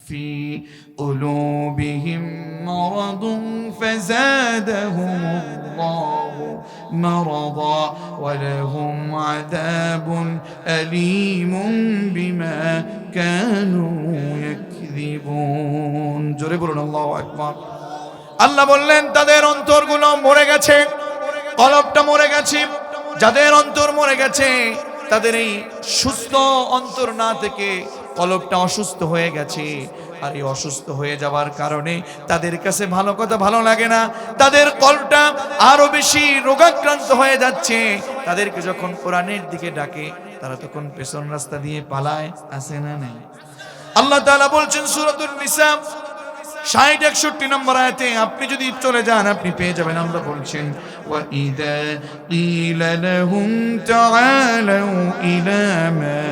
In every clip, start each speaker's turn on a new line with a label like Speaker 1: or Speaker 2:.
Speaker 1: في قلوبهم مرض فزادهم الله مرضا ولهم عذاب أليم بما كانوا يكذبون জোরে বলুন আল্লাহু আকবার। আল্লাহ বললেন তাদের অন্তরগুলো মরে গেছে, কলবটা মরে গেছে। যাদের অন্তর মরে গেছে তাদের এই সুস্থ অন্তর না থেকে কলবটা অসুস্থ হয়ে গেছে। আর এই অসুস্থ হয়ে যাওয়ার কারণে তাদের কাছে ভালো কথা ভালো লাগে না, তাদের কলবটা আরো বেশি রোগাক্রান্ত হয়ে যাচ্ছে। তাদেরকে যখন কোরআনের দিকে ডাকে তারা তখন পেছন রাস্তা দিয়ে পালায়, আছে না নাই? আল্লাহ তাআলা বলছেন সূরাতুন নিসা 60-61 নম্বর আয়াতে, আপনি যদি চলে যান আপনি পেয়ে যাবেন। আল্লাহ বলছেন ওয়া ইযা ক্বিলা লাহুম তাআলু ইলা মা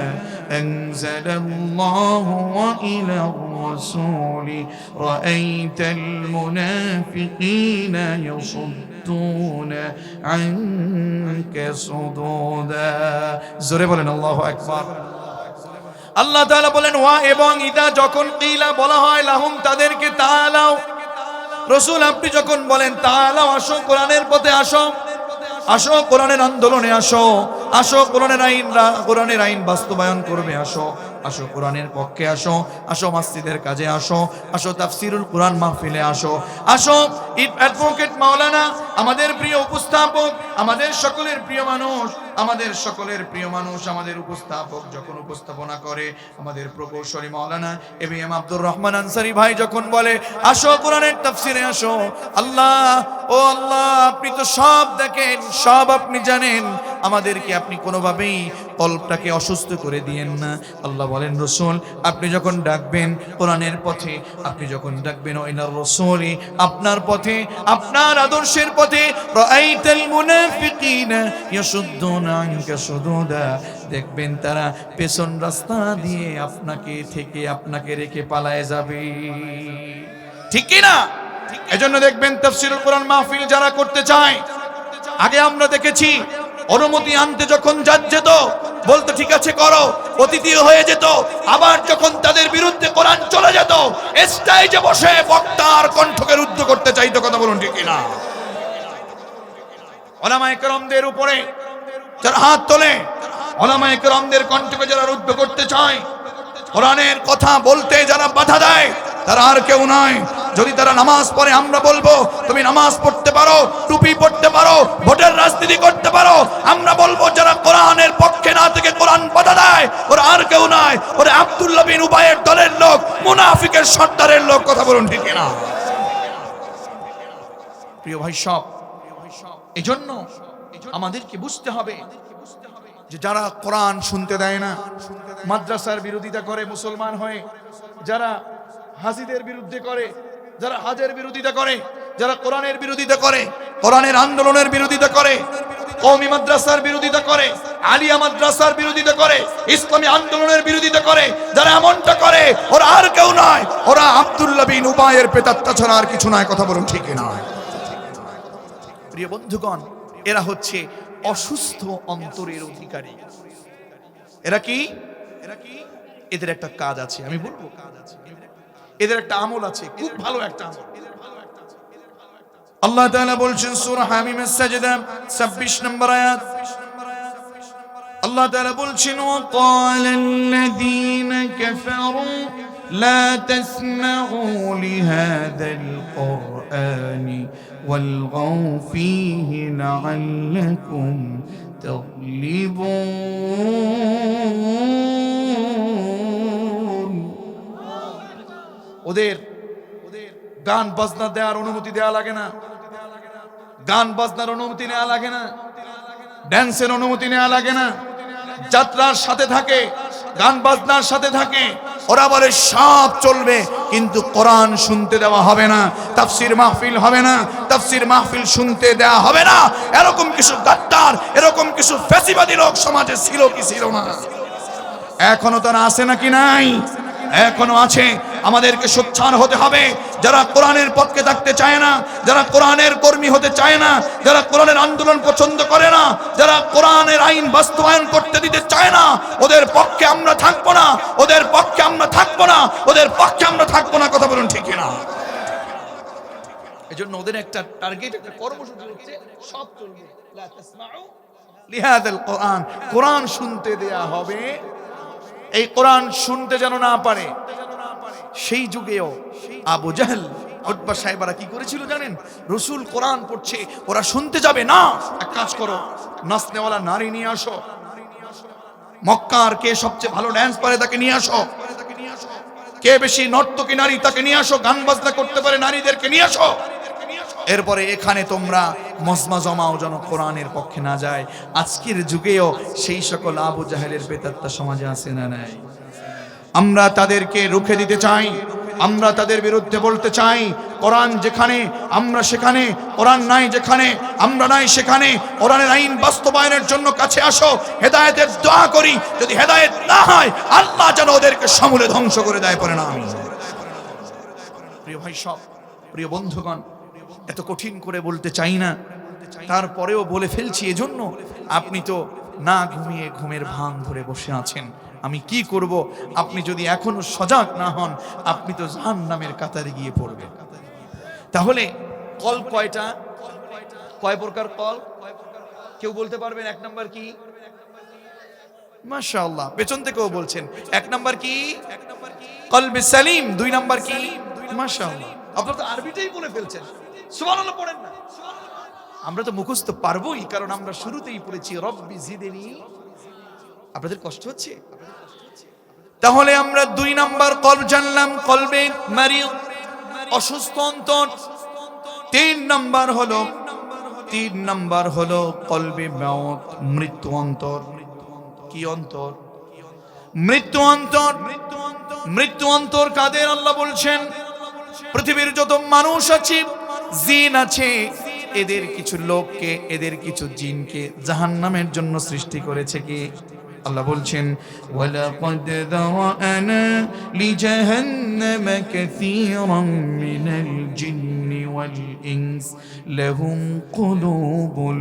Speaker 1: আনজালাল্লাহু ওয়া ইলার রাসূলি রাআইতাল মুনাফিকিনা ইয়াসুদ্দুনা আনকা সুদুদা। জোরে বলেন আল্লাহু আকবার। আল্লাহ তাআলা বলেন ওয়া এবং ইদা যখন কিলা বলা হয় লাহুম তাদেরকে তাআলাও, রাসূল আপনি যখন বলেন তাআলাও আসো কোরআনের পথে আসো, আসো কোরআনের আন্দোলনে আসো, আসো কোরআনের আইন বাস্তবায়ন করবে আসো, আসো কোরআনের পক্ষে আসো, আসো মসজিদের কাজে আসো, আসো তাফসিরুল কোরআন মাহফিলে আসো, আসো অ্যাডভোকেট মাওলানা আমাদের প্রিয় উপস্থাপক, আমাদের সকলের প্রিয় মানুষ, আমাদের সকলের প্রিয় মানুষ, আমাদের উপস্থাপক যখন উপস্থাপনা করে, আমাদের প্রকৌশলী মাওলানা এবিএম আব্দুর রহমান আনসারী ভাই যখন বলে আসো কোরআনের তাফসিরে আসো, আল্লাহ ও আল্লাহ আপনি তো সব দেখেন, সব আপনি জানেন, আমাদেরকে আপনি কোনোভাবেই কলবটাকে অসুস্থ করে দিয়েন না। আল্লাহ বলেন রাসূল আপনি যখন ডাকবেন কোরআনের পথে, আপনি যখন ডাকবেন ইলার রাসূলি আপনার পথে, আপনার আদর্শের পথে, রাআইতাল মুনাফিকিনা ইয়াসুদ্দুনা আনকা সুদুদা, দেখবেন তারা পেছন রাস্তা দিয়ে আপনাকে রেখে পালায়ে যাবে। ঠিক কি না? এজন্য দেখবেন তাফসীরুল কোরআন মাহফিল যারা করতে চায়, আগে আমরা দেখেছি অনুমতি আনতে যখন যেত বলতো ঠিক আছে করো, অতিথি হয়ে যেত। আবার যখন তাদের বিরুদ্ধে কোরআন চলে যেত স্টেজে বসে বক্তার কণ্ঠকে রুদ্ধ করতে চাইতো। কথা বলুন ঠিক কিনা? উলামায়ে কেরামদের উপরে যারা হাত তোলে, উলামায়ে কেরামদের কণ্ঠকে যারা রুদ্ধ করতে চায়, কোরআনের কথা বলতে যারা বাধা দেয়, তারা আর কেউ নয়। যদি তারা নামাজ পড়ে আমরা বলবো তুমি নামাজ পড়তে পারো, টুপি পড়তে পারো, ভোটের রাজনীতি করতে পারো, আমরা বলবো যারা কোরআনের পক্ষে না থেকে কোরআন বাধা দেয় ওরা আর কেউ নয়, ওরা আব্দুল্লাহ বিন উবাইয়ের দলের লোক, মুনাফিকের সর্দারের লোক। কথা বলুন ঠিক কিনা? প্রিয় ভাই সব, এজন্য আমাদেরকে বুঝতে হবে যে যারা কোরআন শুনতে দেয় না, মাদ্রাসার বিরোধিতা করে মুসলমান হয়ে, যারা হাজিদের বিরুদ্ধে করে, যারা হাজের বিরোধিতা করে, যারা কোরআনের বিরোধিতা করে, কোরআনের আন্দোলনের বিরোধিতা করে, কওমি মাদ্রাসার বিরোধিতা করে, আলিয়া মাদ্রাসার বিরোধিতা করে, ইসলামী আন্দোলনের বিরোধিতা করে, যারা এমনটা করে ওরা আর কেউ নয়, ওরা আব্দুল্লাহ বিন উবাইয়ের প্রেতাত্মা ছাড়া আর কিছু নয়। কথা বলুন ঠিক না? প্রিয় বন্ধুগণ, এরা হচ্ছে অসুস্থ অন্তরের অধিকারী। এরা কি? এদের একটা কাজ আছে, আমি বলবো কাজ আছে, এদের একটা আমল আছে, খুব ভালো একটা আমল। আল্লাহ তাআলা বলছেন সূরা হামিমের সাজদা 26 নম্বর আয়াত, আল্লাহ তাআলা বলছেন ওয়াকালাল্লাযীনা কাফারু লা তাসমাউ লিহাযাল কুরআনি ওয়ালগাউ ফীহি লাআল্লাকুম তাগলিবুন। ওদের গান বাজনা দেওয়ার অনুমতি দেওয়া লাগে না, গান বাজনার অনুমতি নেওয়া লাগে না, ড্যান্সের অনুমতি নেওয়া লাগে না, যাত্রার সাথে থাকে, গান বাজনার সাথে থাকে, ওরা বলে সব চলবে কিন্তু কোরআন শুনতে দেওয়া হবে না, তাফসীর মাহফিল হবে না, তাফসীর মাহফিল শুনতে দেওয়া হবে না। এরকম কিছু গাদ্দার, এরকম কিছু ফ্যাসিবাদী লোক সমাজে ছিল কি ছিল না? এখনো তারা আছে নাকি নাই? এখনো আছে। আমাদেরকে সোচ্চার হতে হবে। যারা কোরআনের পক্ষে থাকতে চায় না, যারা কোরআনের কর্মী হতে চায় না, যারা কোরআনের আন্দোলন পছন্দ করে না, যারা কোরআনের আইন বাস্তবায়ন করতে দিতে চায় না, ওদের পক্ষে আমরা থাকবো না, ওদের পক্ষে আমরা থাকবো না, ওদের পক্ষে আমরা থাকবো না। কথা বলুন ঠিক কিনা? এজন্য ওদের একটা টার্গেট, একটা কর্মসূচি হচ্ছে সব চলবে লা তাসমাউ লিহাযাল কোরআন, কোরআন শুনতে দেয়া হবে। এই কোরআন শুনতে যেন না পারে। সেই যুগেও আবু জাহল, উতবা সাহেবরা কি করেছিল জানেন? রাসূল কোরআন পড়ছে, ওরা শুনতে যাবে না। এক কাজ করো, নাচনেওয়ালা নারী নিয়ে আসো, মক্কার কে সবচেয়ে ভালো ড্যান্স পারে তাকে নিয়ে আসো, কে বেশি নর্তকী নারী তাকে নিয়ে আসো, গান বাজনা করতে পারে নারীদেরকে নিয়ে আসো। এরপরে এখানে তোমরা মজমা জমাও যেন কোরআনের পক্ষে না যায়। আজকের যুগেও সেই সকল আবু জাহেলের বেদাত্তা সমাজে আছে না নাই? আমরা তাদেরকে রুখে দিতে চাই, আমরা তাদের বিরুদ্ধে বলতে চাই, কোরআন যেখানে আমরা সেখানে, কোরআন নাই যেখানে আমরা নাই সেখানে। কোরআনের আইন বাস্তবায়নের জন্য কাছে আসো, হেদায়েতের দোয়া করি। যদি হেদায়েত না হয়, আল্লাহ যেন ওদেরকে সমূলে ধ্বংস করে দেয়, পড়ে না আমিন। প্রিয় ভাই সব, প্রিয় বন্ধুগণ, এত কঠিন করে বলতে চাই না, তারপরেও বলে ফেলছি। এজন্য আপনি তো না ঘুমিয়ে ঘুমের ভান ধরে বসে আছেন। আমি কি করব? আপনি যদি এখনো সজাগ না হন, আপনি তো জাহান্নামের কাতারে গিয়ে পড়বেন। তাহলে কল কয়টা? কয় প্রকার কল কেউ বলতে পারবেন? এক নাম্বার কি? মাশাআল্লাহ, পেছন থেকেও বলছেন। এক নাম্বার কি? কলবে সালিম। দুই নাম্বার কি? মাশাআল্লাহ, আপনারা তো আরবিটাই বলে ফেলছেন। সুবহানাল্লাহ পড়েন না? আমরা তো মুখস্থ পারবোই, কারণ আমরা শুরুতেই পড়েছি রব্বি জিদনি। আপনাদের কষ্ট হচ্ছে? তাহলে আমরা দুই নাম্বার কলব জানলাম, কলবে মারিদ, অসুস্থ অন্তর। তিন নাম্বার হলো কলবে মাউত, মৃত্যু অন্তর। কি অন্তর? মৃত্যু অন্তর। মৃত্যু অন্তর কাদের? আল্লাহ বলছেন পৃথিবীর যত মানুষ আছে, জিন আছে, এদের কিছু লোককে, এদের কিছু জিনকে জাহান্নামের জন্য সৃষ্টি করেছে কি? আল্লাহ বলছেন ওয়ালাকাদ যারানা লিজাহান্নামা কাসীরাম মিনাল জিন্নি ওয়াল ইনস লাহুম কুলুবুন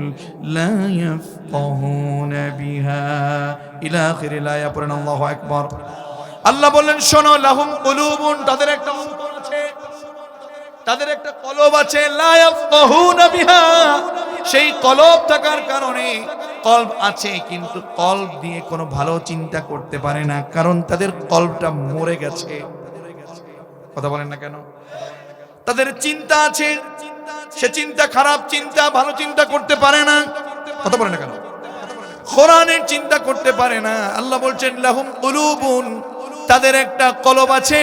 Speaker 1: লা ইয়াফকাহুনা বিহা ইলা আখিরিল আয়াত। পড়েন আল্লাহু আকবার। আল্লাহ বললেন শোনো, লাহুম কুলুবুন, তাদের একটা অন্তর আছে, তাদের একটা কলব আছে, লা ইয়াফকাহুনা বিহা। সেই কলব থাকার কারণে, কলব আছে কিন্তু কলব দিয়ে কোনো ভালো চিন্তা করতে পারে না, কারণ তাদের কলবটা মরে গেছে। কথা বলেন না কেন? তাদের চিন্তা আছে, সে চিন্তা খারাপ চিন্তা, ভালো চিন্তা করতে পারে না। কথা বলেন না কেন? কোরআনের চিন্তা করতে পারে না। আল্লাহ বলছেন লাহুম কুলুবুন, তাদের একটা কলব আছে,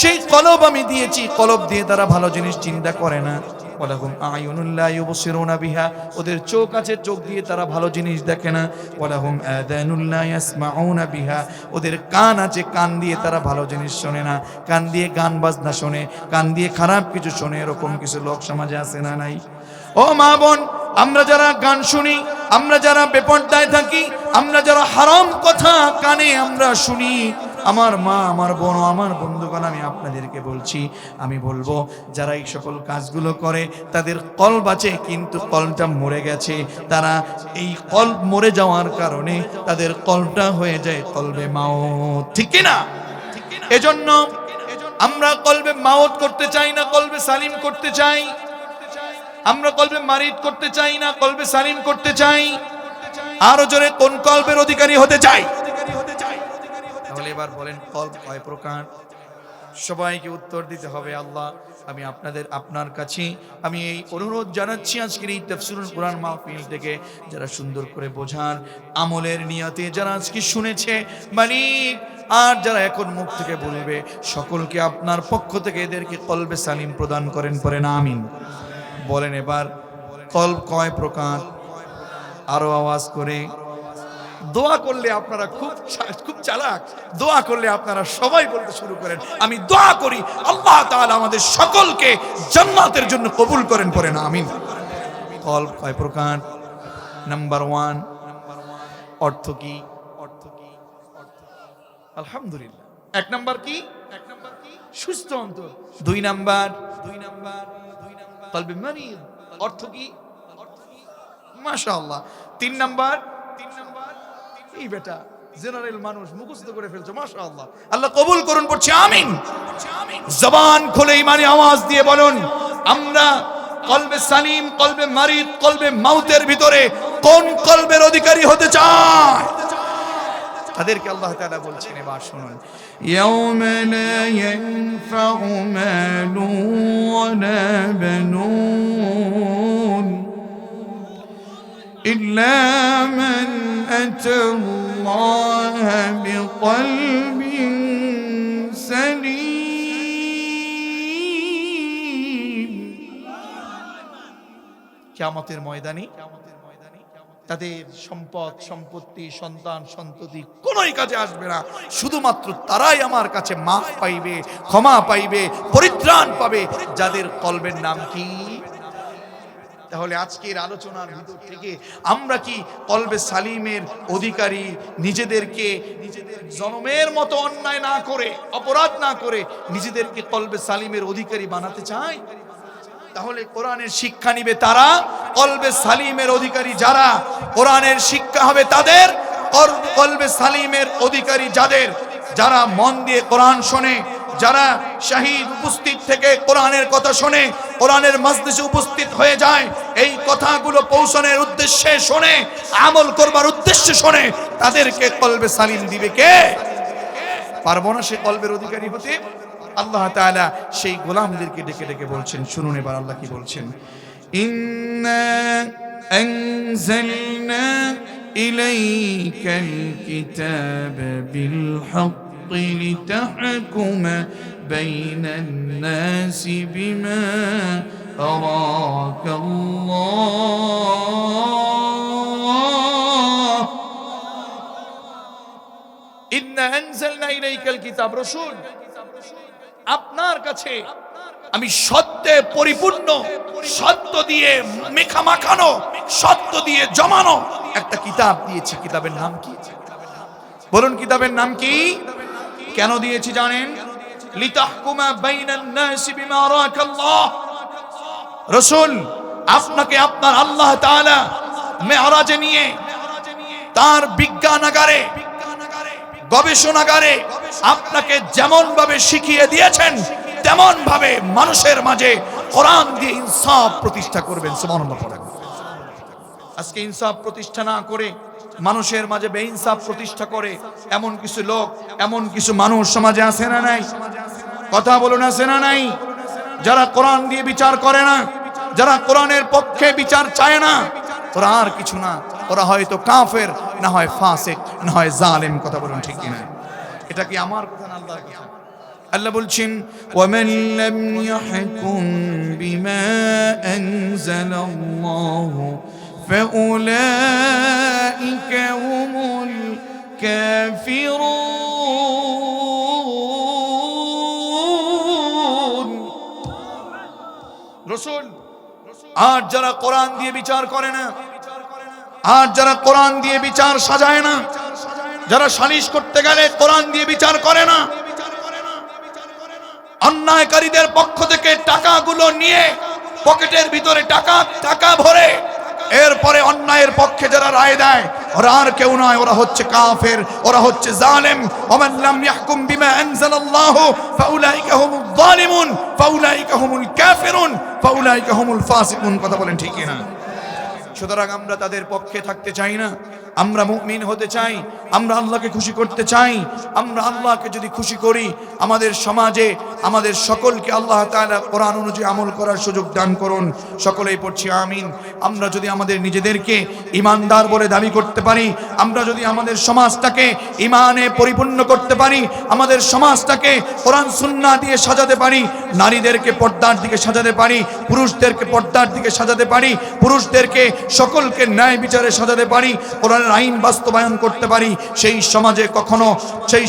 Speaker 1: সেই কলব আমি দিয়েছি, কলব দিয়ে তারা ভালো জিনিস চিন্তা করে না। ওয়ালাহুম আয়ুনুন লা ইউবসিরুনা বিহা, ওদের চোখ আছে, চোখ দিয়ে তারা ভালো জিনিস দেখে না। ওয়ালাহুম আযানুন লা ইয়াসমাউনা বিহা, ওদের কান আছে, কান দিয়ে তারা ভালো জিনিস শোনে না, কান দিয়ে গান বাজনা শোনে, কান দিয়ে খারাপ কিছু শোনে। এরকম কিছু লোক সমাজে আছে না নাই? ও মা বোন, আমরা যারা গান শুনি, আমরা যারা বেপরদায় থাকি, আমরা যারা হারাম কথা কানে আমরা শুনি, আমার মা, আমার বোন, আমার বন্ধুগণ, আমি আপনাদেরকে বলছি, আমি বলবো, যারা এই সকল কাজগুলো করে তাদের কলব আছে কিন্তু কলবটা মরে গেছে। তারা এই কলব মরে যাওয়ার কারণে তাদের কলবটা হয়ে যায় কলবে মাউত। ঠিক কি না? এজন্য আমরা কলবে মাউত করতে চাই না, কলবে সালিম করতে চাই। আমরা কলবে মারিদ করতে চাই না, কলবে সালিম করতে চাই। আরো জোরে, কোন কলবের অধিকারী হতে চাই? তাহলে এবার বলেন, কলব কয় প্রকার? সবাইকে উত্তর দিতে হবে। আল্লাহ, আমি আপনার কাছে আমি এই অনুরোধ জানাচ্ছি, আজকের এই তাফসীরুল কুরআন মাহফিল থেকে যারা সুন্দর করে বোঝার আমলের নিয়তে যারা আজকে শুনেছে মালিক, আর যারা এখন মুখ থেকে বলবে, সকলকে আপনার পক্ষ থেকে এদেরকে কলবে সালিম প্রদান করেন, পড়েন আমিন। বলেন এবার কলব কয় প্রকার? আরো আওয়াজ করে। দোয়া করলে আপনারা খুব চালাক, দোয়া করলে আপনারা সবাই বলতে শুরু করেন, আমি দোয়া করি আল্লাহ তাআলা আমাদের সকলকে জান্নাতের জন্য কবুল করেন, পড়েন আমিন। কলব কয় প্রকার? নাম্বার 1, অর্থ কি? আলহামদুলিল্লাহ। 1 নাম্বার কি? সুস্থ অন্তর। দুই নাম্বার কলবে মারিদ, অর্থ কি? মাশাআল্লাহ। তিন নাম্বার এই বেটা জেনারেল মানুষ মুখস্থ করে ফেলছো, মাশাআল্লাহ, আল্লাহ কবুল করুন, পড়ছি আমিন। জবান খুলে ইমানি আওয়াজ দিয়ে বলুন, আমরা কলবে সালিম, কলবে মারিদ, কলবে মাউতের ভিতরে কোন কলবের অধিকারী হতে চায়? তাদেরকে আল্লাহ তাআলা বলছেন, এবার শুনুন, ইয়াউমা লা ইয়ানফাউ মালু ওয়ালা বানুন ইল্লা মান আতাল্লাহা বিকলবিন সালিম। কিয়ামতের ময়দানে তাদের সম্পদ সম্পত্তি সন্তান সন্ততি কোনোই কাজে আসবে না, শুধুমাত্র তারাই আমার কাছে মাফ পাইবে, ক্ষমা পাইবে, পরিত্রাণ পাবে যাদের কলবের নাম কি? তাহলে আজকের আলোচনার ভিতর থেকে আমরা কি কলবে সালিমের অধিকারী, নিজেদেরকে নিজেদের জনমের মতো অন্যায় না করে, অপরাধ না করে নিজেদেরকে কলবে সালিমের অধিকারী বানাতে চাই? তাহলে কোরআনের শিক্ষা নিবে তারা, কলবে সালিমের অধিকারী যারা, কোরআনের শিক্ষা হবে তাদের, কলবে সালিমের অধিকারী যাদের, যারা মন দিয়ে কোরআন শোনে, যারা শাহিদ উপস্থিত থেকে কোরআনের কথা শোনে, কোরআনের মজলিসে উপস্থিত হয়ে যায়, এই কথাগুলো পৌঁছানোর উদ্দেশ্যে শোনে, আমল করবার উদ্দেশ্যে শোনে, তাদেরকে কলবে সালিম দিবে কে? পারবো না সে কলবের অধিকারী হতে? আল্লাহ তাআলা সেই গোলামদেরকে ডেকে ডেকে বলছেন, শুনুন এবার আল্লাহ কি বলছেন, ইন্না আনজালনা ইলাইকাল কিতাবা বিল হাক্কি লিতাহকুমা বাইনান নাসি বিমা আরাকাল্লাহ। ইন্না আনজালনা ইলাইকাল কিতাব, রাসূল আপনার কাছে আমি সত্যে পরিপূর্ণ, সত্য দিয়ে মেখা মাখানো, সত্য দিয়ে জমানো একটা কিতাব দিয়েছি। কিতাবের নাম কি? বলুন, কিতাবের নাম কি? কেন দিয়েছি জানেন? লিতাহকুমা বাইনান নাসি বিমা আরাকাল্লাহ। রাসূল আপনাকে আপনার আল্লাহ তাআলা মেরাজে নিয়ে তার বিজ্ঞানাগারে, গবেষণাগারে আপনাকে যেমন ভাবে শিখিয়ে দিয়েছেন তেমন ভাবে মানুষের মাঝে কোরআন দিয়ে ইনসাফ প্রতিষ্ঠা করবেন। সুবহানাল্লাহ। আজকে ইনসাফ প্রতিষ্ঠা না করে মানুষের মাঝে বেইনসাফ প্রতিষ্ঠা করে এমন কিছু লোক, এমন কিছু মানুষ সমাজে আছে না নাই? কথা বলুন, আছে না নাই? যারা কোরআন দিয়ে বিচার করে না, যারা কোরআনের পক্ষে বিচার চায় না, ওরা আর কিছু না, ওরা হয়তো কাফের, না হয় ফাসিক, না হয় জালেম। কথা বলুন ঠিক কিনা? এটা কি আমার কথা না আল্লাহর কথা? আল্লাহ বলছেন, ওয়ামান লাম ইয়াহকুম বিমা আনজালাল্লাহু ফাউলাইকা হুমুল কাফিরুন। রাসূল আর যারা কোরআন দিয়ে বিচার করে না, আর যারা কোরআন দিয়ে বিচার সাজায় না, যারা সালিশ করতে গেলে কোরআন দিয়ে বিচার করে না, অন্যায়কারীদের পক্ষ থেকে টাকাগুলো নিয়ে পকেটের ভিতরে টাকা ভরে এরপরে অন্যায়ের পক্ষে যারা রায় দেয়, ওরা আর কেউ নয়, ওরা হচ্ছে কাফের, ওরা হচ্ছে জালেম। ওমান লাম ইয়াহকুম বিমা আনজালাল্লাহু ফাউলাইকা হুমুল যালিমুন ফাউলাইকা হুমুল কাফিরুন ফাউলাইকা হুমুল ফাসিকুন। কথা বলেন ঠিক কিনা? সুতরাং আমরা তাদের পক্ষে থাকতে চাই না, আমরা মুমিন হতে চাই, আমরা আল্লাহকে খুশি করতে চাই। আমরা আল্লাহকে যদি খুশি করি, আমাদের সমাজে আমাদের সকলকে আল্লাহ তাআলা কোরআন অনুযায়ী আমল করার সুযোগ দান করুন। সকলেই পড়ছি আমিন। আমরা যদি আমাদের নিজেদেরকে ঈমানদার বলে দাবি করতে পারি, আমরা যদি আমাদের সমাজটাকে ঈমানে পরিপূর্ণ করতে পারি, আমাদের সমাজটাকে কোরআন সুন্নাহ দিয়ে সাজাতে পারি, নারীদেরকে পর্দার দিকে সাজাতে পারি, পুরুষদেরকে পর্দার দিকে সাজাতে পারি, পুরুষদেরকে সকলকে ন্যায় বিচারে সাজাতে পারি, কোরআনের আইন বাস্তবায়ন করতে পারি, সেই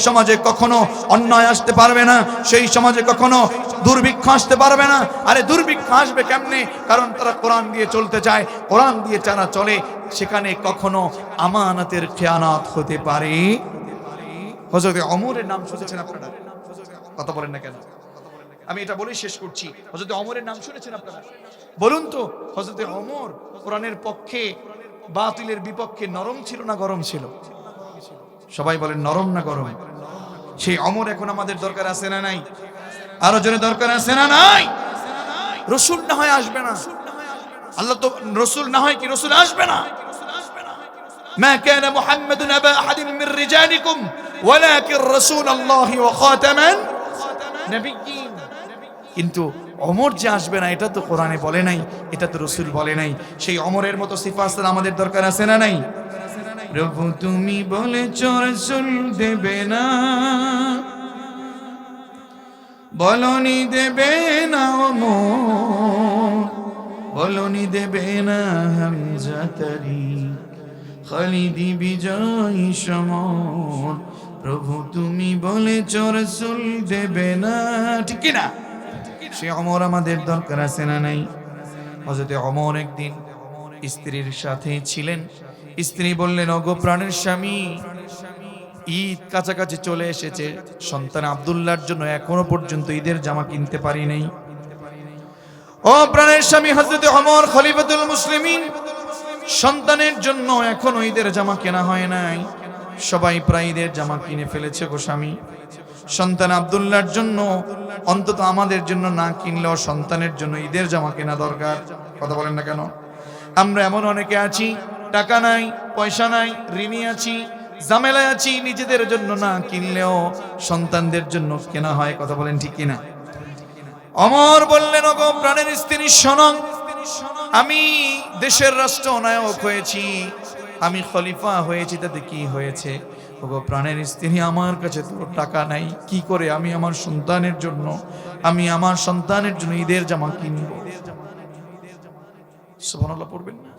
Speaker 1: সমাজে কখনো অন্যায় আসতে পারবে না, সেই সমাজে কখনো দুর্ভিক্ষ আসতে পারবে না। আরে দুর্ভিক্ষ আসবে কেমনে? কারণ তারা কোরআন দিয়ে চলতে চায়, কোরআন দিয়ে যারা চলে সেখানে কখনো আমানতের খেয়ানত হতে পারে। হযরত ওমরের নাম শুনেছেন আপনারা? কথা বলেন না কেন? আমি এটা বলেই শেষ করছি। হযরত ওমরের নাম শুনেছেন আপনারা? বলুন তো, হযরত ওমর কোরআনের পক্ষে বাতিলের বিপক্ষে নরম ছিল না গরম ছিল? সবাই বলেন নরম না গরম? সেই ওমর এখন আমাদের দরকার আছে না নাই? আরো জোরে দরকার আছে না নাই? রাসূল না হয় আসবে না, আল্লাহ তো রাসূল না হয় কি রাসূল আসবে না? মা কানা মুহাম্মাদুন আবা আহাদিন মির রিজালিকুম ওয়ালাকিন রাসূলুল্লাহি ওয়া খাতামান নাবিয়্যিন। কিন্তু ওমর যে আসবে না এটা তো কোরআনে বলে নাই, এটা তো রাসূল বলে নাই। সেই ওমরের মতো সিফাত আমাদের দরকার আছে না নাই? প্রভু তুমি বলেছো রাসূল দেবে না, বলনি দেবে না ওমর, বলনি দেবে না হামজা তারি খালিদি বিজয়ী সমর। প্রভু তুমি বলেছো রাসূল দেবে না, ঠিক কি না? সে ওমর আমাদের দরকার আছে না নাই? হযরত ওমর একদিন স্ত্রীর সাথে ছিলেন। স্ত্রী বললেন, ওগো প্রাণের স্বামী, ঈদ কাছাকাছি চলে এসেছে, সন্তান আব্দুল্লাহর জন্য এখনো পর্যন্ত ঈদের জামা কিনতে পারি নাই। ও প্রাণের স্বামী হযরত ওমর খলিফাতুল মুসলিমিন, সন্তানের জন্য এখনো ঈদের জামা কেনা হয় নাই। সবাই প্রায় ঈদের জামা কিনে ফেলেছে গো স্বামী। সন্তান আব্দুল্লাহর জন্য অন্তত আমাদের জন্য না কিনলেও সন্তানের জন্য ঈদের জামা কেনা দরকার। কথা বলেন না কেন? আমরা এমন অনেকে আছি, টাকা নাই, পয়সা নাই, ঋণী আছি, ঝামেলায় আছি, নিজেদের জন্য না কিনলেও সন্তানদের জন্য কেনা হয়। কথা বলেন ঠিক কিনা? ওমর বললেন, ওগো প্রাণের স্ত্রী শোনো, আমি দেশের রাষ্ট্রনায়ক হয়েছি, আমি খলিফা হয়েছি, তাতে কি হয়েছে? ওগো প্রাণের স্ত্রী, আমার কাছে তো টাকা নাই, কি করে আমি আমার সন্তানের জন্য ঈদের জামা কিনব? সুবহানাল্লাহ পড়বেন না?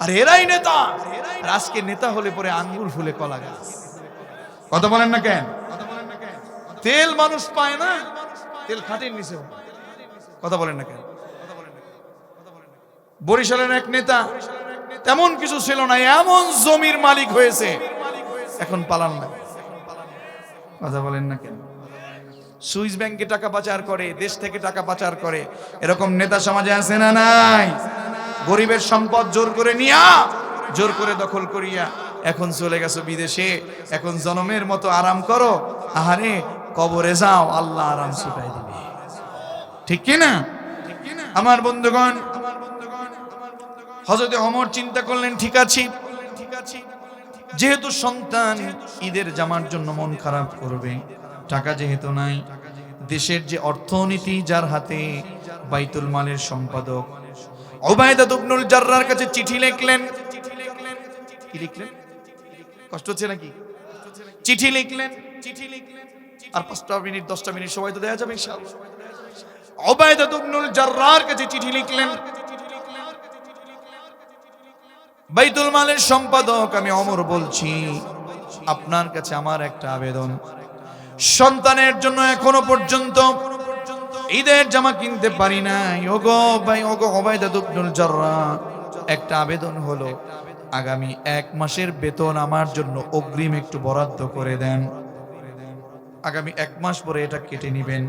Speaker 1: আর এরাই নেতা। আজকে নেতা হলে পরে আঙ্গুর ফুলে কলা গাছ। কথা বলেন না কেন? তেল মানুষ পায় না, তেল খাটের নিচে। কথা বলেন না কেন? বরিশালের এক নেতা তেমন কিছু ছিল না, এমন জমির মালিক হয়েছে, এখন পালান না। কথা বলেন না কেন? সুইস ব্যাংকে টাকা পাচার করে, দেশ থেকে টাকা পাচার করে, এরকম নেতা সমাজে আছে না নাই? গরিবের সম্পদ জোর করে নিয়া, জোর করে দখল করিয়া এখন চলে গেছো বিদেশে। এখন জনমের মতো আরাম করো, আহারে কবরে যাও, আল্লাহ আরাম ছুটাই দিবে। ঠিক কি না? আমার বন্ধুগণ, হযরত ওমর চিন্তা করলেন, ঠিক আছে, যেহেতু সন্তান ঈদের জামার জন্য মন খারাপ করবে, টাকা যেহেতু নাই, দেশের যে অর্থনীতি যার হাতে, বাইতুল মালের সম্পাদক উবাইদা ইবনুল জাররার কাছে চিঠি লিখলেন। কি লিখলেন? কষ্ট হচ্ছে নাকি? চিঠি লিখলেন। আর 5টা মিনিট 10টা মিনিট সময় তো দেয়া যাবে ইনশাআল্লাহ। উবাইদা ইবনুল জাররার কাছে চিঠি লিখলেন, বাইতুল মালের সম্পাদক আমি ওমর বলছি, আপনার কাছে আমার একটা আবেদন। সন্তানের জন্য এখনো পর্যন্ত ঈদের জামা কিনতে পারি নাই। ওগো উবাইদা ইবনুল জাররাহ, একটা আবেদন হলো, আগামী 1 মাসের বেতন আমার জন্য অগ্রিম একটু বরাদ্দ করে দেন। আগামী 1 মাস পরে এটা কেটে নেবেন।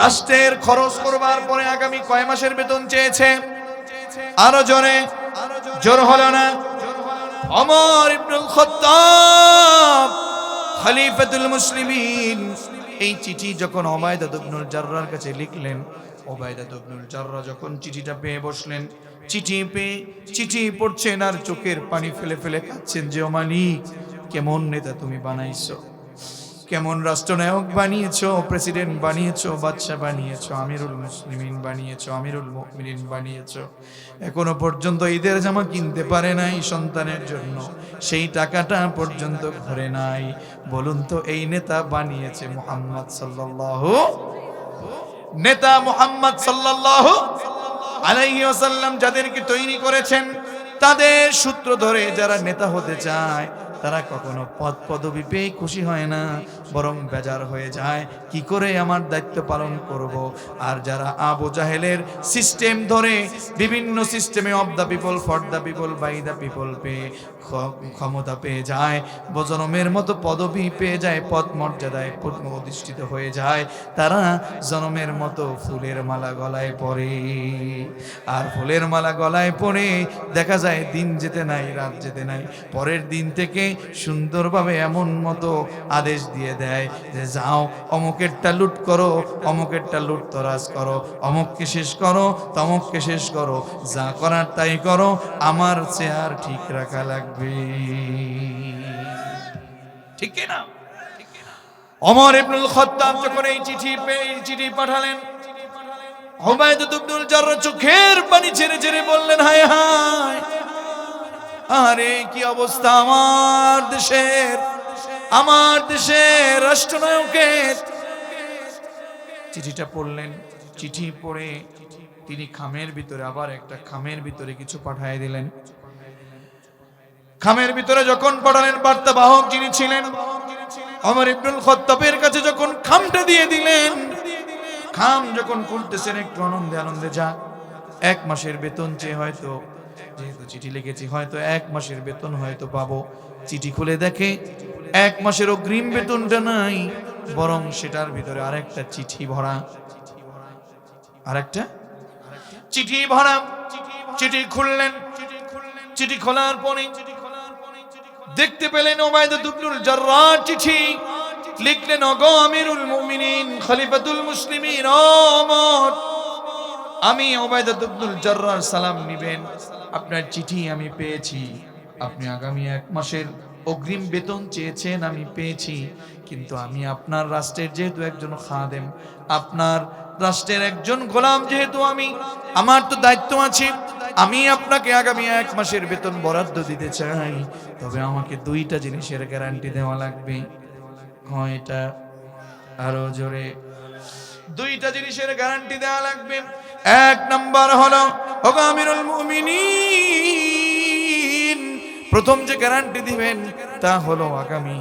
Speaker 1: রাষ্ট্রের খরচ করবার পরে আগামী কয় মাসের বেতন চেয়েছে? আরো জোরে, জোর হলো না? ওমর ইবনুল খাত্তাব খলিফাতুল মুসলিমিন এই চিঠি যখন উবাইদা ইবনুল জাররার কাছে লিখলেন, উবাইদা ইবনুল জাররাহ যখন চিঠিটা পেয়ে বসলেন, চিঠি পড়ছেন আর চোখের পানি ফেলে ফেলে কাঁদছেন যে, ও মালিক, কেমন নেতা তুমি বানাইছো, কেমন রাষ্ট্রনায়ক বানিয়েছো, প্রেসিডেন্ট বানিয়েছো, বাদশা বানিয়েছো, আমিরুল মুসলিমিন বানিয়েছো, আমিরুল মুমিনিন বানিয়েছো, এখনো পর্যন্ত ঈদের জামা কিনতে পারে নাই সন্তানের জন্য, সেই টাকাটা পর্যন্ত ঘরে নাই। বলুন তো, এই নেতা বানিয়েছে মুহাম্মদ সাল্লাল্লাহু, নেতা মুহাম্মদ সাল্লাল্লাহু আলাইহি ওয়াসাল্লাম যাদেরকে তৈরি করেছেন, তাদের সূত্র ধরে যারা নেতা হতে চায় তারা কখনো পদ পদবি পেয়ে খুশি হয় না, বরং বেজার হয়ে যায় কি করে আমার দায়িত্ব পালন করব। আর যারা আবু জাহেলের সিস্টেম ধরে বিভিন্ন সিস্টেমে of the people, for the people, by the people পেয়ে ক্ষমতা পেয়ে যায়, জনমের মতো পদবি পেয়ে যায়, পদ মর্যাদায় অধিষ্ঠিত হয়ে যায়, তারা জনমের মতো ফুলের মালা গলায় পরে। আর ফুলের মালা গলায় পরে দেখা যায় দিন যেতে নাই, রাত যেতে নাই, পরের দিন থেকে সুন্দরভাবে এমন মতো আদেশ দিয়ে দেয় যে যাও অমুকেরটা লুট করো, অমুকেরটা লুট তরাজ করো, অমুককে শেষ করো, তমুককে শেষ করো, যা করার তাই করো, আমার চেয়ার ঠিক রাখা লাগবে। ঠিক না? ওমর ইবনুল খাত্তাব যখন এই চিঠি পাঠালেন, উবাইদা ইবনুল জাররাহ চোখের পানি ছেড়ে ছেড়ে বললেন, হায় হায়, আরে কি অবস্থা আমার দেশের রাষ্ট্রনায়কের। চিঠিটা পড়লেন, চিঠি পড়ে তিনি খামের ভিতরে আবার একটা খামের ভিতরে কিছু পাঠিয়ে দিলেন। খামের ভিতরে যখন পাঠালেন, বার্তাবাহক যিনি ছিলেন ওমর ইবনুল খাত্তাবের কাছে যখন খামটা দিয়ে দিলেন, খাম যখন খুলতেছেন একটু আনন্দে যা, 1 মাসের বেতন চেয়ে, হয়তো যেহেতু চিঠি লিখেছি হয়তো 1 মাসের বেতন হয়তো পাবো। চিঠি খুলে দেখে 1 মাসের অগ্রিম বেতনটা নাই, বরং সেটার ভিতরে আরেকটা চিঠি ভরা, আরেকটা চিঠি ভরা। চিঠি খুললেন, চিঠি খোলার পরে দেখতে পেলেন উবাইদা ইবনুল জাররাহ চিঠি লিখলেন, ওগো আমিরুল মুমিনিন, খলিফাতুল মুসলিমিন ওমর, আমি উবাইদা ইবনুল জাররাহ সালাম নিবেন, আপনার চিঠি আমি পেয়েছি, আপনি আগামী 1 মাসের অগ্রিম বেতন চেয়েছেন, আমি পেয়েছি, কিন্তু আমি আপনার রাষ্ট্রের যেহেতু একজন খাদেম, আপনার রাষ্ট্রের একজন গোলাম যেহেতু আমি, আমার তো দায়িত্ব আছে, আমি আপনাকে আগামী 1 মাসের বেতন বরাদ্দ দিতে চাই, তবে আমাকে 2টা জিনিসের গ্যারান্টি দেওয়া লাগবে। কয়টা? আরো জোরে। 2টা জিনিসের গ্যারান্টি দেওয়া লাগবে। 1 নাম্বার হলো, ওগো আমিরুল মুমিনিন, প্রথম যে গ্যারান্টি দিবেন তা হলো আগামী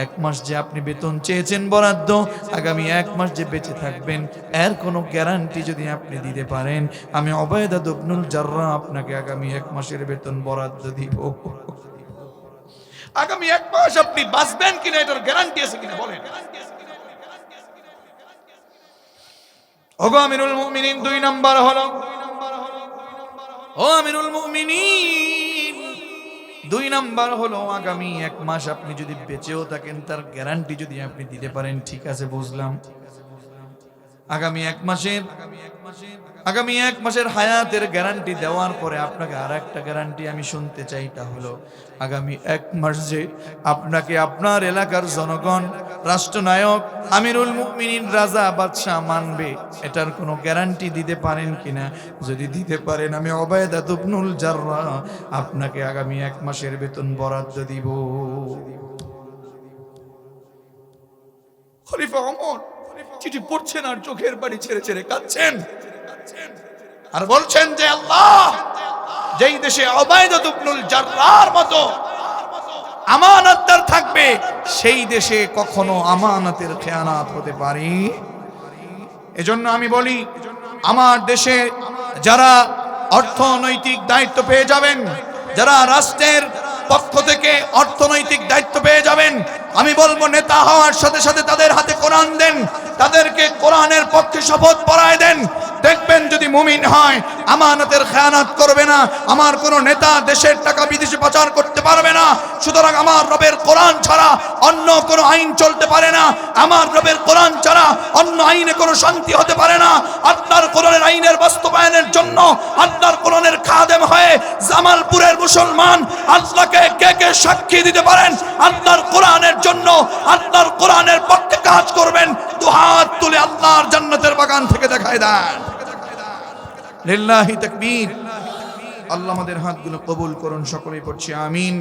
Speaker 1: 1 মাস যে আপনি বেতন চেয়েছেন বরাদ্দ, আগামী 1 মাস যে বেঁচে থাকবেন, এর কোনো গ্যারান্টি যদি আপনি দিতে পারেন, আমি উবাইদা ইবনুল জাররাহ আপনাকে আগামী 1 মাসের বেতন বরাদ্দ দিব। আগামী 1 মাস আপনি বাঁচবেন কিনা এটার গ্যারান্টি আছে কিনা বলেন। ওগো আমিরুল মুমিনিন, 2 নাম্বার হলো, ও আমিরুল মুমিনিন, 2 নাম্বার হলো আগামী 1 মাস আপনি যদি বেঁচেও থাকেন তার গ্যারান্টি যদি আপনি দিতে পারেন, ঠিক আছে বুঝলাম। আগামী 1 মাসের হায়াতের গ্যারান্টি দেওয়ার পরে আপনাকে আরেকটা গ্যারান্টি আমি শুনতে চাই, তা হলো আগামী 1 মাস যে আপনাকে আপনার এলাকার জনগণ, রাষ্ট্রনায়ক, আমিরুল মুমিনিন, রাজা, বাদশাহ মানবে, এটার কোনো গ্যারান্টি দিতে পারেন কিনা। যদি দিতে পারেন, আমি উবাইদা ইবনুল জাররাহ আপনাকে আগামী 1 মাসের বেতন বরাদ্দ দিব। খলিফা ওমর চিঠি পড়ছেন আর চোখের পানি ছেড়ে ছেড়ে কাঁদছেন আর বলছেন যে আল্লাহ, যেই দেশে উবাইদা ইবনুল জাররাহর মতো আমানতদার থাকবে, সেই দেশে কখনো আমানতের খেয়ানত হতে পারে। এজন্য আমি বলি, আমার দেশে যারা অর্থনৈতিক দায়িত্ব পেয়ে যাবেন, যারা রাষ্ট্রের পক্ষ থেকে অর্থনৈতিক দায়িত্ব পেয়ে যাবেন, আমি বলবো নেতা হওয়ার সাথে সাথে তাদের হাতে কোরআন দেন, তাদেরকে কোরআনের পক্ষে শপথ পড়ায় দেন। দেখবেন যদি মুমিন হয়, আমানতের খেয়ানত করবে না। আমার কোন নেতা দেশের টাকা বিদেশে পাচার করতে পারবে না। সুতরাং আমার রবের কোরআন ছাড়া অন্য কোনো আইন চলতে পারে না। আমার রবের কোরআন ছাড়া অন্য আইনে কোনো শান্তি হতে পারে না। আপনার কোরআনের আইনের বাস্তবায়নের জন্য আপনার কোরআনের খাদেম হয়ে জামালপুরের মুসলমান আল্লাহকে কে কে সাক্ষী দিতে পারেন আপনার কোরআনের জন্য, আপনার কোরআনের পক্ষে কাজ করবেন? দুহাত তুলে আল্লাহর জান্নাতের বাগান থেকে দেখায় দেন। লিল্লাহি তাকবীর। আল্লাহ আমাদের হাতগুলো কবুল করুন, সকলেই পড়ছি আমিন।